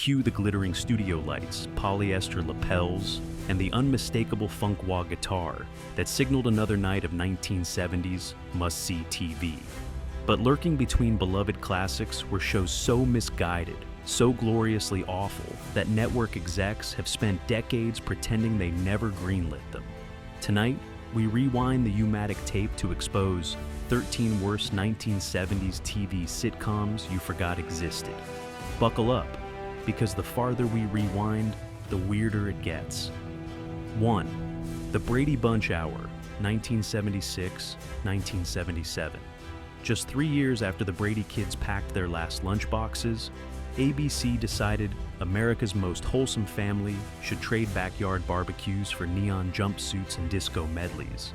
Cue the glittering studio lights, polyester lapels, and the unmistakable funk wah guitar that signaled another night of 1970s must-see TV. But lurking between beloved classics were shows so misguided, so gloriously awful, that network execs have spent decades pretending they never greenlit them. Tonight, we rewind the U-matic tape to expose 13 worst 1970s TV sitcoms you forgot existed. Buckle up, because the farther we rewind, the weirder it gets. 1. The Brady Bunch Hour, 1976-1977. Just 3 years after the Brady kids packed their last lunchboxes, ABC decided America's most wholesome family should trade backyard barbecues for neon jumpsuits and disco medleys.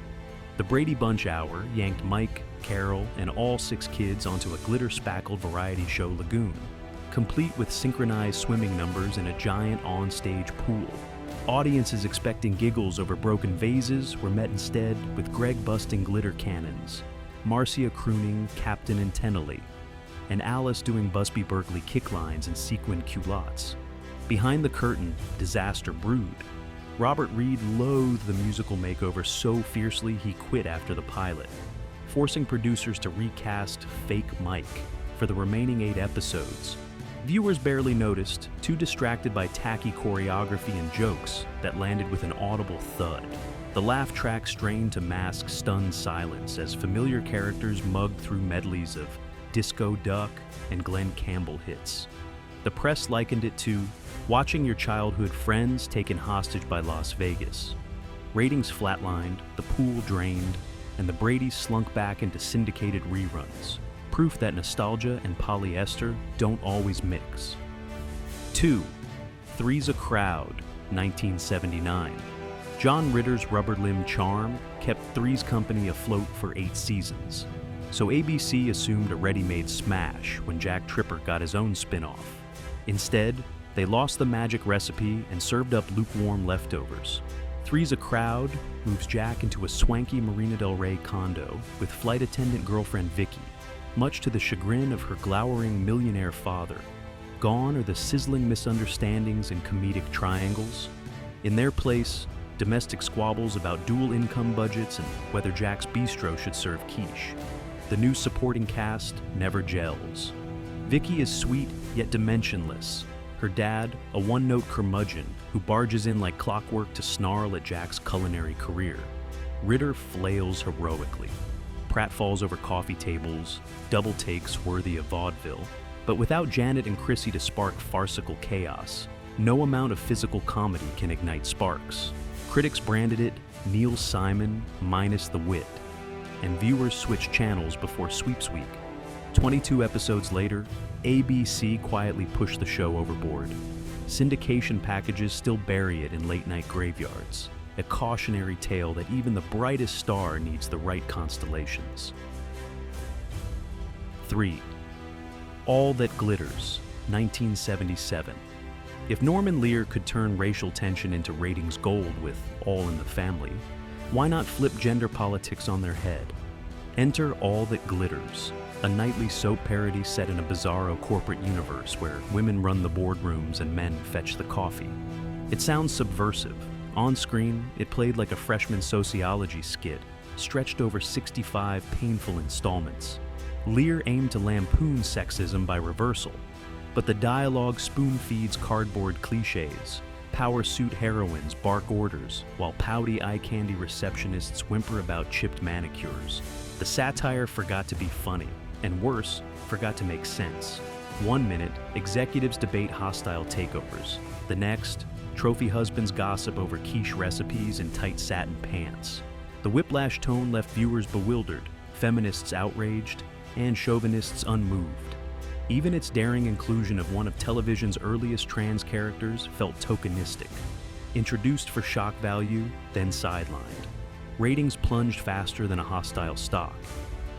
The Brady Bunch Hour yanked Mike, Carol, and all 6 kids onto a glitter-spackled variety show lagoon, complete with synchronized swimming numbers in a giant on-stage pool. Audiences expecting giggles over broken vases were met instead with Greg busting glitter cannons, Marcia crooning Captain Intently, and Alice doing Busby Berkeley kick lines and sequined culottes. Behind the curtain, disaster brewed. Robert Reed loathed the musical makeover so fiercely he quit after the pilot, forcing producers to recast Fake Mike for the remaining 8 episodes. Viewers barely noticed, too distracted by tacky choreography and jokes that landed with an audible thud. The laugh track strained to mask stunned silence as familiar characters mugged through medleys of Disco Duck and Glenn Campbell hits. The press likened it to watching your childhood friends taken hostage by Las Vegas. Ratings flatlined, the pool drained, and the Bradys slunk back into syndicated reruns. Proof that nostalgia and polyester don't always mix. 2. Three's a Crowd, 1979. John Ritter's rubber-limbed charm kept Three's Company afloat for 8 seasons, so ABC assumed a ready-made smash when Jack Tripper got his own spin-off. Instead, they lost the magic recipe and served up lukewarm leftovers. Three's a Crowd moves Jack into a swanky Marina del Rey condo with flight attendant girlfriend Vicky, much to the chagrin of her glowering millionaire father. Gone are the sizzling misunderstandings and comedic triangles. In their place, domestic squabbles about dual income budgets and whether Jack's Bistro should serve quiche. The new supporting cast never gels. Vicky is sweet yet dimensionless. Her dad, a one-note curmudgeon who barges in like clockwork to snarl at Jack's culinary career. Ritter flails heroically. Pratfalls over coffee tables, double takes worthy of vaudeville. But without Janet and Chrissy to spark farcical chaos, no amount of physical comedy can ignite sparks. Critics branded it Neil Simon minus the wit, and viewers switched channels before Sweeps Week. 22 episodes later, ABC quietly pushed the show overboard. Syndication packages still bury it in late-night graveyards, a cautionary tale that even the brightest star needs the right constellations. 3. All That Glitters, 1977. If Norman Lear could turn racial tension into ratings gold with All in the Family, why not flip gender politics on their head? Enter All That Glitters, a nightly soap parody set in a bizarro corporate universe where women run the boardrooms and men fetch the coffee. It sounds subversive. On screen, it played like a freshman sociology skit, stretched over 65 painful installments. Lear aimed to lampoon sexism by reversal, but the dialogue spoon-feeds cardboard cliches. Power suit heroines bark orders, while pouty eye-candy receptionists whimper about chipped manicures. The satire forgot to be funny, and worse, forgot to make sense. 1 minute, executives debate hostile takeovers. The next, trophy husbands gossip over quiche recipes and tight satin pants. The whiplash tone left viewers bewildered, feminists outraged, and chauvinists unmoved. Even its daring inclusion of one of television's earliest trans characters felt tokenistic. Introduced for shock value, then sidelined. Ratings plunged faster than a hostile stock,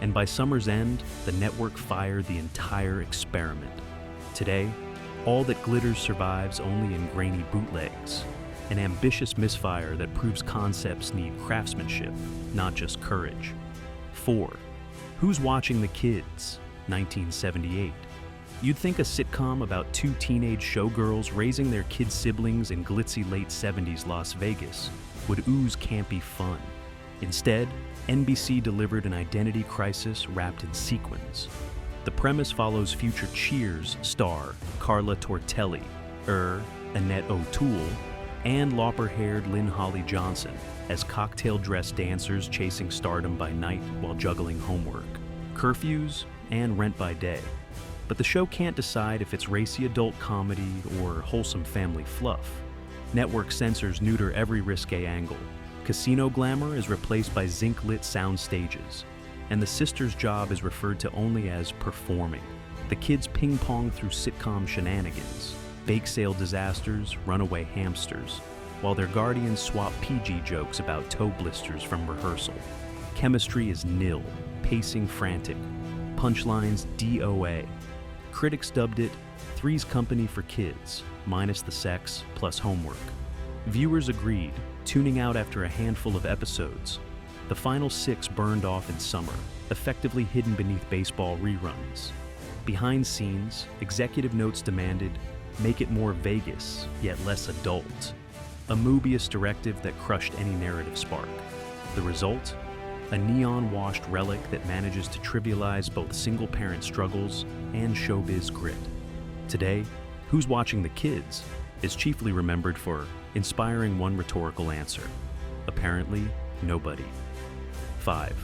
and by summer's end, the network fired the entire experiment. Today, All That Glitters survives only in grainy bootlegs, an ambitious misfire that proves concepts need craftsmanship, not just courage. 4. Who's Watching the Kids, 1978. You'd think a sitcom about two teenage showgirls raising their kid siblings in glitzy late 70s Las Vegas would ooze campy fun. Instead, NBC delivered an identity crisis wrapped in sequins. The premise follows future Cheers star Carla Tortelli, Annette O'Toole, and lopper-haired Lynn Holly Johnson as cocktail-dressed dancers chasing stardom by night while juggling homework, curfews, and rent by day. But the show can't decide if it's racy adult comedy or wholesome family fluff. Network censors neuter every risque angle. Casino glamour is replaced by zinc-lit sound stages, and the sisters' job is referred to only as performing. The kids ping-pong through sitcom shenanigans, bake sale disasters, runaway hamsters, while their guardians swap PG jokes about toe blisters from rehearsal. Chemistry is nil, pacing frantic, punchlines DOA. Critics dubbed it Three's Company for Kids, minus the sex plus homework. Viewers agreed, tuning out after a handful of episodes. The final 6 burned off in summer, effectively hidden beneath baseball reruns. Behind scenes, executive notes demanded, make it more Vegas, yet less adult. A Mobius directive that crushed any narrative spark. The result? A neon-washed relic that manages to trivialize both single-parent struggles and showbiz grit. Today, Who's Watching the Kids is chiefly remembered for inspiring one rhetorical answer. Apparently, nobody. 5.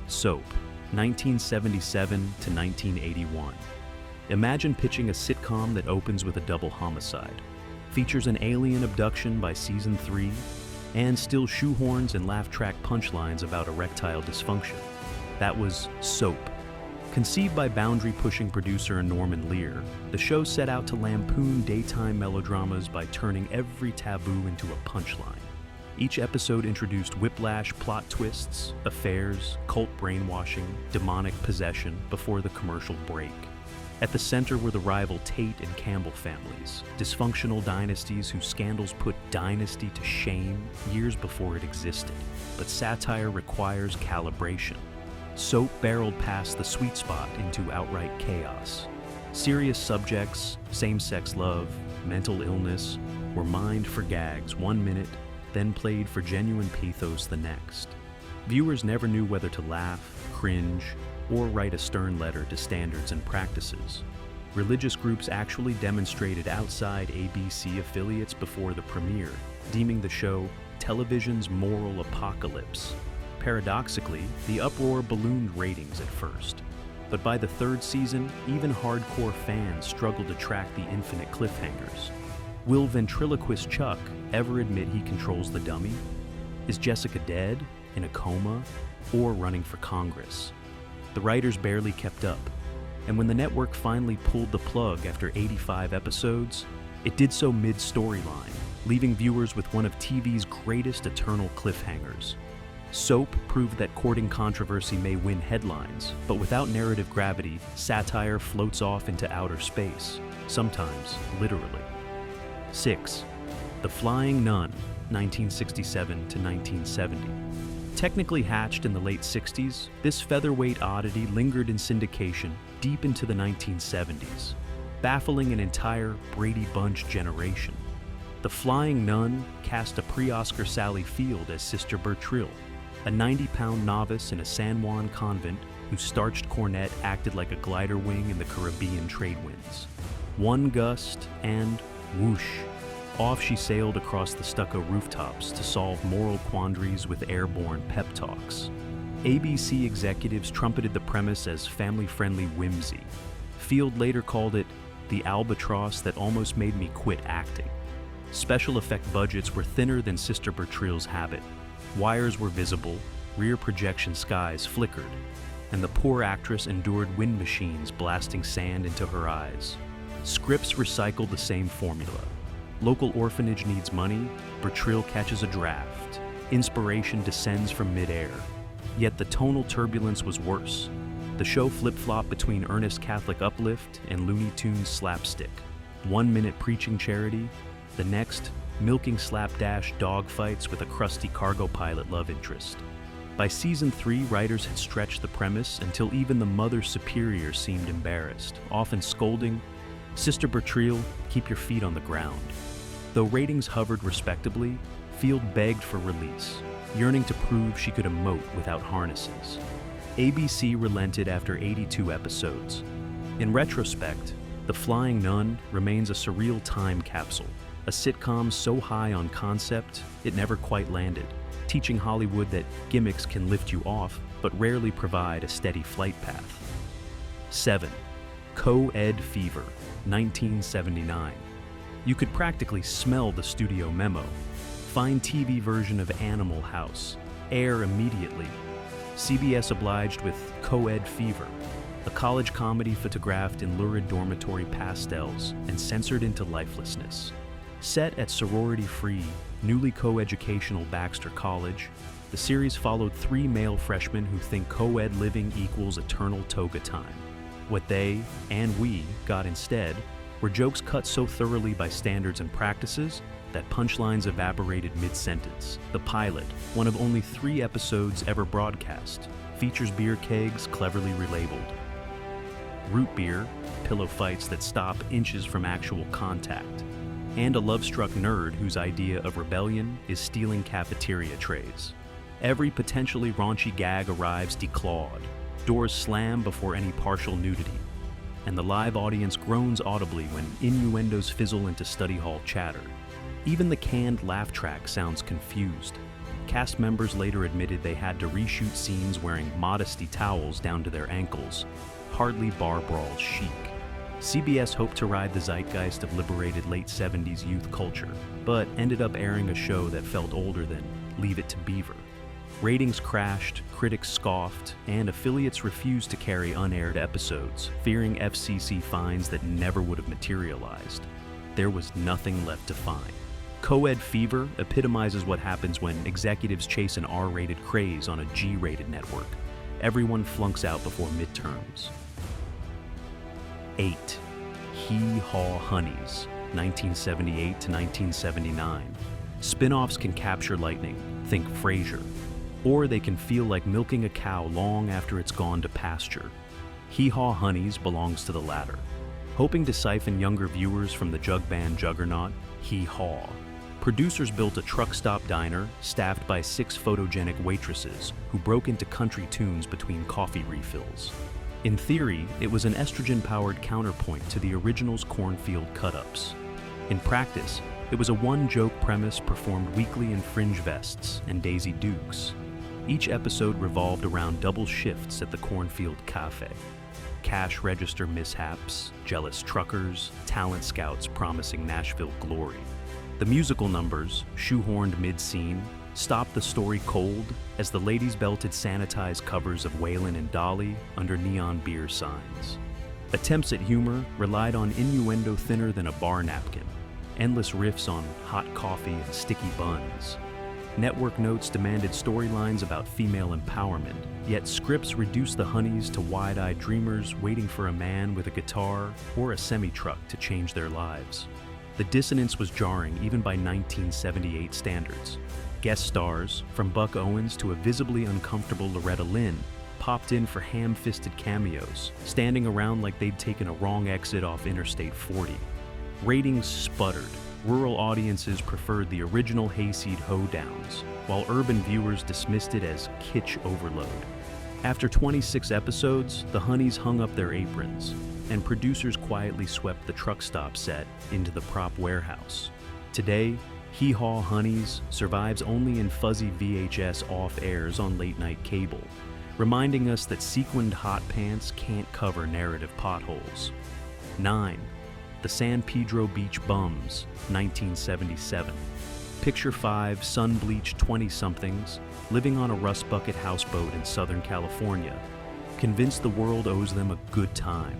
Soap, 1977 to 1981. Imagine pitching a sitcom that opens with a double homicide, features an alien abduction by season 3, and still shoehorns and laugh-track punchlines about erectile dysfunction. That was Soap. Conceived by boundary-pushing producer Norman Lear, the show set out to lampoon daytime melodramas by turning every taboo into a punchline. Each episode introduced whiplash plot twists, affairs, cult brainwashing, demonic possession before the commercial break. At the center were the rival Tate and Campbell families, dysfunctional dynasties whose scandals put dynasty to shame years before it existed. But satire requires calibration. Soap barreled past the sweet spot into outright chaos. Serious subjects, same-sex love, mental illness, were mined for gags 1 minute, then played for genuine pathos the next. Viewers never knew whether to laugh, cringe, or write a stern letter to standards and practices. Religious groups actually demonstrated outside ABC affiliates before the premiere, deeming the show television's moral apocalypse. Paradoxically, the uproar ballooned ratings at first. But by the 3rd season, even hardcore fans struggled to track the infinite cliffhangers. Will ventriloquist Chuck ever admit he controls the dummy? Is Jessica dead, in a coma, or running for Congress? The writers barely kept up, and when the network finally pulled the plug after 85 episodes, it did so mid-storyline, leaving viewers with one of TV's greatest eternal cliffhangers. Soap proved that courting controversy may win headlines, but without narrative gravity, satire floats off into outer space, sometimes literally. 6. The Flying Nun, 1967 to 1970. Technically hatched in the late 60s, this featherweight oddity lingered in syndication deep into the 1970s, baffling an entire Brady Bunch generation. The Flying Nun cast a pre-Oscar Sally Field as Sister Bertrille, a 90-pound novice in a San Juan convent whose starched cornet acted like a glider wing in the Caribbean trade winds. One gust and whoosh, off she sailed across the stucco rooftops to solve moral quandaries with airborne pep talks. ABC executives trumpeted the premise as family-friendly whimsy. Field later called it the albatross that almost made me quit acting. Special effect budgets were thinner than Sister Bertrille's habit. Wires were visible, rear projection skies flickered, and the poor actress endured wind machines blasting sand into her eyes. Scripts recycled the same formula. Local orphanage needs money, Bertrille catches a draft. Inspiration descends from midair. Yet the tonal turbulence was worse. The show flip-flopped between earnest Catholic uplift and Looney Tunes slapstick. 1 minute preaching charity, the next, milking slapdash dogfights with a crusty cargo pilot love interest. By season 3, writers had stretched the premise until even the Mother Superior seemed embarrassed, often scolding, "Sister Bertreel, keep your feet on the ground." Though ratings hovered respectably, Field begged for release, yearning to prove she could emote without harnesses. ABC relented after 82 episodes. In retrospect, The Flying Nun remains a surreal time capsule, a sitcom so high on concept it never quite landed, teaching Hollywood that gimmicks can lift you off but rarely provide a steady flight path. 7. Co-ed Fever, 1979. You could practically smell the studio memo. Find TV version of Animal House. Air immediately. CBS obliged with Co-ed Fever, a college comedy photographed in lurid dormitory pastels and censored into lifelessness. Set at sorority-free, newly co-educational Baxter College, the series followed 3 male freshmen who think co-ed living equals eternal toga time. What they, and we, got instead were jokes cut so thoroughly by standards and practices that punchlines evaporated mid-sentence. The pilot, one of only 3 episodes ever broadcast, features beer kegs cleverly relabeled. Root beer, pillow fights that stop inches from actual contact, and a love-struck nerd whose idea of rebellion is stealing cafeteria trays. Every potentially raunchy gag arrives declawed, doors slam before any partial nudity, and the live audience groans audibly when innuendos fizzle into study hall chatter. Even the canned laugh track sounds confused. Cast members later admitted they had to reshoot scenes wearing modesty towels down to their ankles, hardly bar brawl chic. CBS hoped to ride the zeitgeist of liberated late 70s youth culture, but ended up airing a show that felt older than Leave It to Beaver. Ratings crashed, critics scoffed, and affiliates refused to carry unaired episodes, fearing FCC fines that never would have materialized. There was nothing left to fine. Co-ed Fever epitomizes what happens when executives chase an R-rated craze on a G-rated network. Everyone flunks out before midterms. 8. Hee Haw Honeys, 1978 to 1979. Spin-offs can capture lightning, think Frasier, or they can feel like milking a cow long after it's gone to pasture. Hee Haw Honeys belongs to the latter. Hoping to siphon younger viewers from the jug band juggernaut, Hee Haw, producers built a truck stop diner staffed by 6 photogenic waitresses who broke into country tunes between coffee refills. In theory, it was an estrogen-powered counterpoint to the original's cornfield cut-ups. In practice, it was a one-joke premise performed weekly in fringe vests and Daisy Dukes. Each episode revolved around double shifts at the Cornfield Cafe. Cash register mishaps, jealous truckers, talent scouts promising Nashville glory. The musical numbers, shoehorned mid-scene, stopped the story cold as the ladies belted sanitized covers of Waylon and Dolly under neon beer signs. Attempts at humor relied on innuendo thinner than a bar napkin, endless riffs on hot coffee and sticky buns. Network notes demanded storylines about female empowerment, yet scripts reduced the Honeys to wide-eyed dreamers waiting for a man with a guitar or a semi-truck to change their lives. The dissonance was jarring even by 1978 standards. Guest stars, from Buck Owens to a visibly uncomfortable Loretta Lynn, popped in for ham-fisted cameos, standing around like they'd taken a wrong exit off Interstate 40. Ratings sputtered. Rural audiences preferred the original hayseed hoedowns, while urban viewers dismissed it as kitsch overload. After 26 episodes, the Honeys hung up their aprons, and producers quietly swept the truck stop set into the prop warehouse. Today, Hee Haw Honeys survives only in fuzzy VHS off-airs on late-night cable, reminding us that sequined hot pants can't cover narrative potholes. 9. The San Pedro Beach Bums, 1977. Picture 5 sun-bleached 20-somethings living on a rust bucket houseboat in Southern California, convinced the world owes them a good time.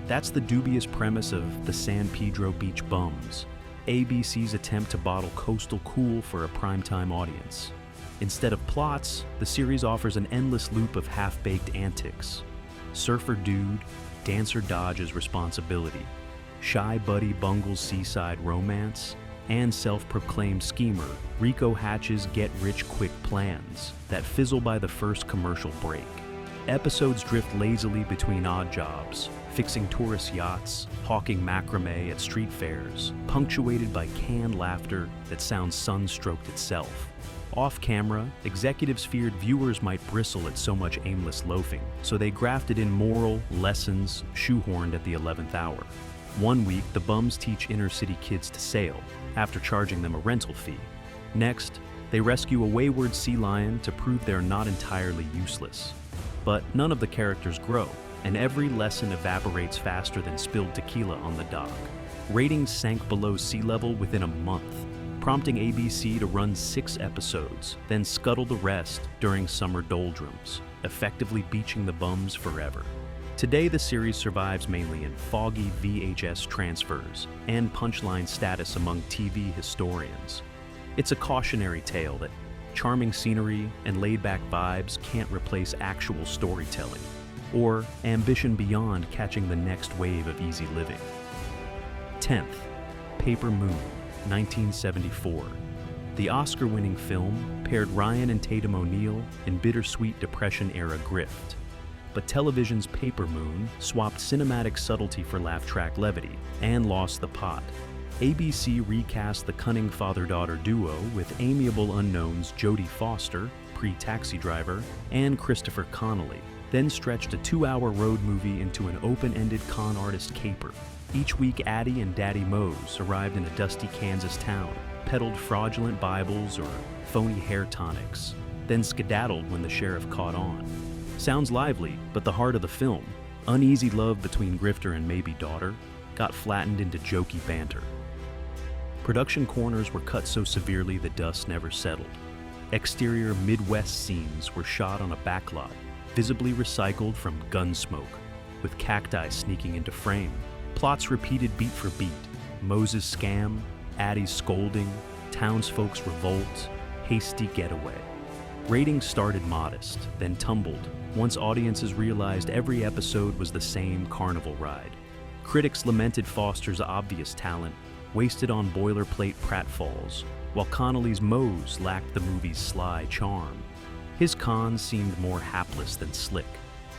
That's the dubious premise of the San Pedro Beach Bums, ABC's attempt to bottle coastal cool for a primetime audience. Instead of plots, the series offers an endless loop of half-baked antics. Surfer dude, dancer dodges responsibility. Shy buddy bungles seaside romance, and self-proclaimed schemer, Rico hatches get-rich-quick plans that fizzle by the first commercial break. Episodes drift lazily between odd jobs, fixing tourist yachts, hawking macrame at street fairs, punctuated by canned laughter that sounds sun-stroked itself. Off-camera, executives feared viewers might bristle at so much aimless loafing, so they grafted in moral lessons shoehorned at the 11th hour. One week, the bums teach inner-city kids to sail, after charging them a rental fee. Next, they rescue a wayward sea lion to prove they're not entirely useless. But none of the characters grow, and every lesson evaporates faster than spilled tequila on the dock. Ratings sank below sea level within a month, prompting ABC to run 6 episodes, then scuttle the rest during summer doldrums, effectively beaching the bums forever. Today, the series survives mainly in foggy VHS transfers and punchline status among TV historians. It's a cautionary tale that charming scenery and laid-back vibes can't replace actual storytelling, or ambition beyond catching the next wave of easy living. 10th, Paper Moon, 1974. The Oscar-winning film paired Ryan and Tatum O'Neal in bittersweet Depression-era grift. But television's Paper Moon swapped cinematic subtlety for laugh-track levity and lost the pot. ABC recast the cunning father-daughter duo with amiable unknowns Jodie Foster, pre-Taxi Driver, and Christopher Connolly, then stretched a 2-hour road movie into an open-ended con artist caper. Each week, Addie and Daddy Mose arrived in a dusty Kansas town, peddled fraudulent Bibles or phony hair tonics, then skedaddled when the sheriff caught on. Sounds lively, but the heart of the film, uneasy love between grifter and maybe daughter, got flattened into jokey banter. Production corners were cut so severely the dust never settled. Exterior Midwest scenes were shot on a backlot, visibly recycled from Gunsmoke, with cacti sneaking into frame. Plots repeated beat for beat: Moses' scam, Addie's scolding, townsfolk's revolt, hasty getaway. Ratings started modest, then tumbled, once audiences realized every episode was the same carnival ride. Critics lamented Foster's obvious talent, wasted on boilerplate pratfalls, while Connolly's Mose lacked the movie's sly charm. His cons seemed more hapless than slick.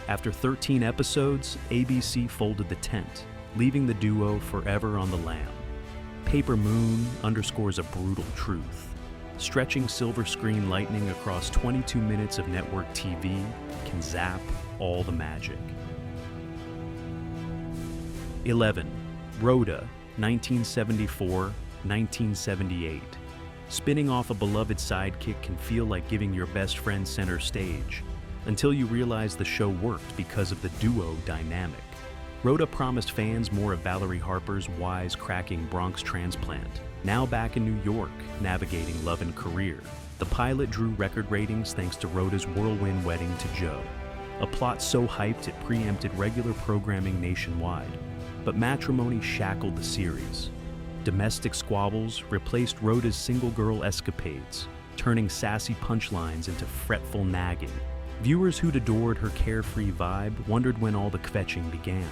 After 13 episodes, ABC folded the tent, leaving the duo forever on the lam. Paper Moon underscores a brutal truth. Stretching silver screen lightning across 22 minutes of network TV can zap all the magic. 11. Rhoda, 1974-1978. Spinning off a beloved sidekick can feel like giving your best friend center stage, until you realize the show worked because of the duo dynamic. Rhoda promised fans more of Valerie Harper's wise-cracking Bronx transplant, now back in New York, navigating love and career. The pilot drew record ratings thanks to Rhoda's whirlwind wedding to Joe, a plot so hyped it preempted regular programming nationwide. But matrimony shackled the series. Domestic squabbles replaced Rhoda's single-girl escapades, turning sassy punchlines into fretful nagging. Viewers who'd adored her carefree vibe wondered when all the kvetching began.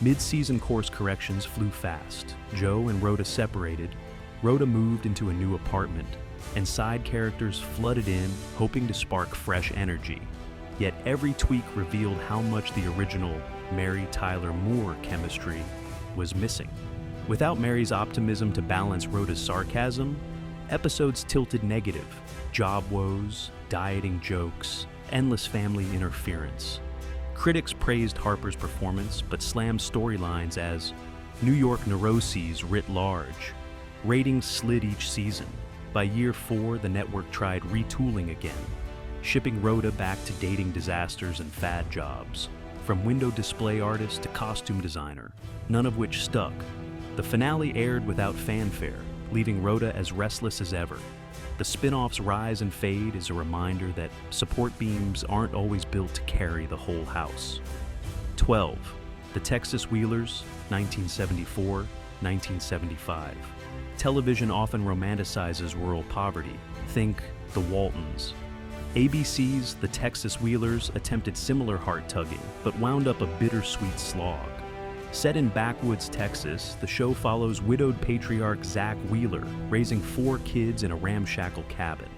Mid-season course corrections flew fast. Joe and Rhoda separated. Rhoda moved into a new apartment, and side characters flooded in, hoping to spark fresh energy. Yet every tweak revealed how much the original Mary Tyler Moore chemistry was missing. Without Mary's optimism to balance Rhoda's sarcasm, episodes tilted negative. Job woes, dieting jokes, endless family interference. Critics praised Harper's performance, but slammed storylines as New York neuroses writ large. Ratings slid each season. By year 4, the network tried retooling again, shipping Rhoda back to dating disasters and fad jobs, from window display artist to costume designer, none of which stuck. The finale aired without fanfare, leaving Rhoda as restless as ever. The spin-off's rise and fade is a reminder that support beams aren't always built to carry the whole house. 12. The Texas Wheelers, 1974-1975. Television often romanticizes rural poverty. Think The Waltons. ABC's The Texas Wheelers attempted similar heart-tugging, but wound up a bittersweet slog. Set in backwoods Texas, the show follows widowed patriarch Zach Wheeler raising 4 kids in a ramshackle cabin.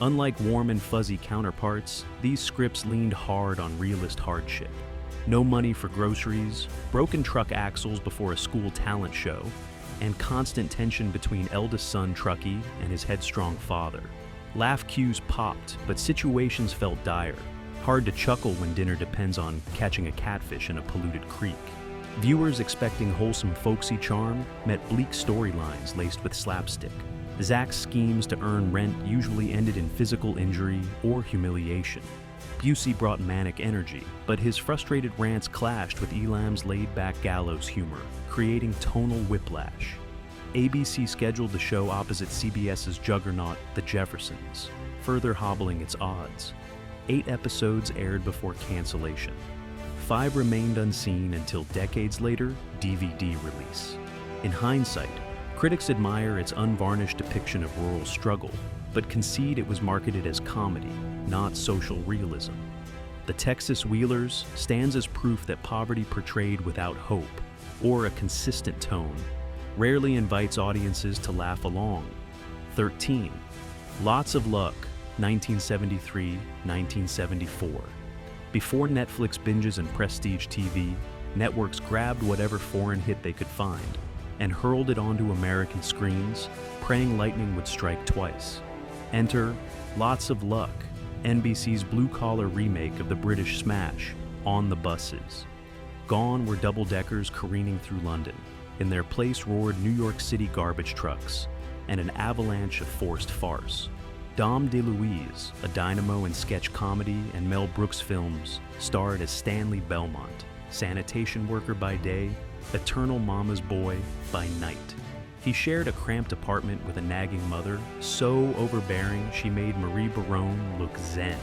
Unlike warm and fuzzy counterparts, these scripts leaned hard on realist hardship. No money for groceries, broken truck axles before a school talent show, and constant tension between eldest son Truckee and his headstrong father. Laugh cues popped, but situations felt dire. Hard to chuckle when dinner depends on catching a catfish in a polluted creek. Viewers expecting wholesome folksy charm met bleak storylines laced with slapstick. Zach's schemes to earn rent usually ended in physical injury or humiliation. Busey brought manic energy, but his frustrated rants clashed with Elam's laid-back gallows humor, creating tonal whiplash. ABC scheduled the show opposite CBS's juggernaut, The Jeffersons, further hobbling its odds. 8 episodes aired before cancellation. 5 remained unseen until decades later, DVD release. In hindsight, critics admire its unvarnished depiction of rural struggle, but concede it was marketed as comedy, not social realism. The Texas Wheelers stands as proof that poverty portrayed without hope, or a consistent tone, rarely invites audiences to laugh along. 13. Lots of Luck, 1973-1974. Before Netflix binges and prestige TV, networks grabbed whatever foreign hit they could find and hurled it onto American screens, praying lightning would strike twice. Enter Lots of Luck, NBC's blue-collar remake of the British smash, On the Buses. Gone were double-deckers careening through London. In their place roared New York City garbage trucks and an avalanche of forced farce. Dom DeLuise, a dynamo in sketch comedy and Mel Brooks films, starred as Stanley Belmont, sanitation worker by day, eternal mama's boy by night. He shared a cramped apartment with a nagging mother, so overbearing she made Marie Barone look zen,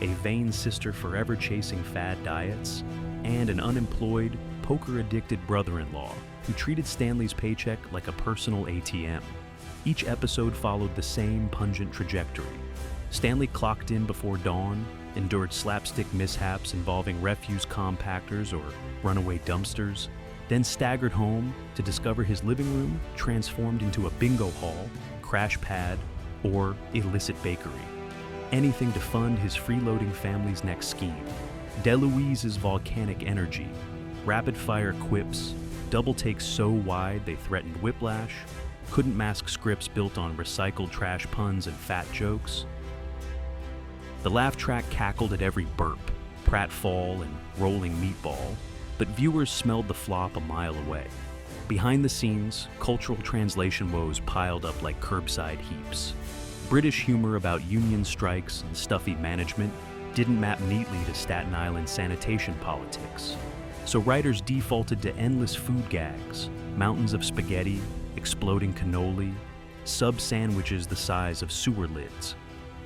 a vain sister forever chasing fad diets, and an unemployed, poker-addicted brother-in-law who treated Stanley's paycheck like a personal ATM. Each episode followed the same pungent trajectory. Stanley clocked in before dawn, endured slapstick mishaps involving refuse compactors or runaway dumpsters, then staggered home to discover his living room transformed into a bingo hall, crash pad, or illicit bakery. Anything to fund his freeloading family's next scheme. DeLuise's volcanic energy, rapid-fire quips, double takes so wide they threatened whiplash, couldn't mask scripts built on recycled trash puns and fat jokes. The laugh track cackled at every burp, pratfall, and rolling meatball, but viewers smelled the flop a mile away. Behind the scenes, cultural translation woes piled up like curbside heaps. British humor about union strikes and stuffy management didn't map neatly to Staten Island sanitation politics. So writers defaulted to endless food gags, mountains of spaghetti, exploding cannoli, sub-sandwiches the size of sewer lids.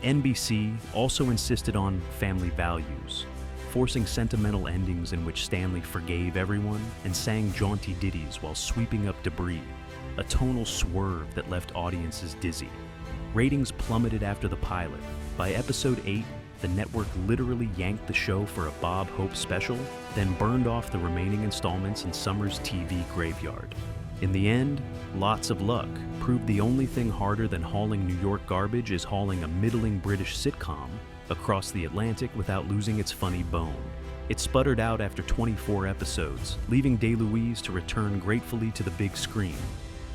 NBC also insisted on family values, forcing sentimental endings in which Stanley forgave everyone and sang jaunty ditties while sweeping up debris, a tonal swerve that left audiences dizzy. Ratings plummeted after the pilot. By episode 8, the network literally yanked the show for a Bob Hope special, then burned off the remaining installments in summer's TV graveyard. In the end, Lots of Luck proved the only thing harder than hauling New York garbage is hauling a middling British sitcom across the Atlantic without losing its funny bone. It sputtered out after 24 episodes, leaving DeLuise to return gratefully to the big screen,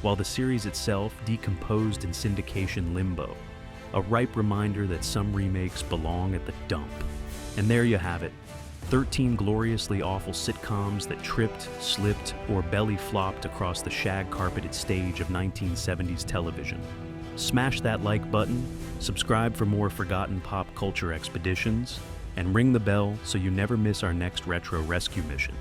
while the series itself decomposed in syndication limbo, a ripe reminder that some remakes belong at the dump. And there you have it, 13 gloriously awful sitcoms that tripped, slipped, or belly flopped across the shag-carpeted stage of 1970s television. Smash that like button, subscribe for more forgotten pop culture expeditions, and ring the bell so you never miss our next retro rescue mission.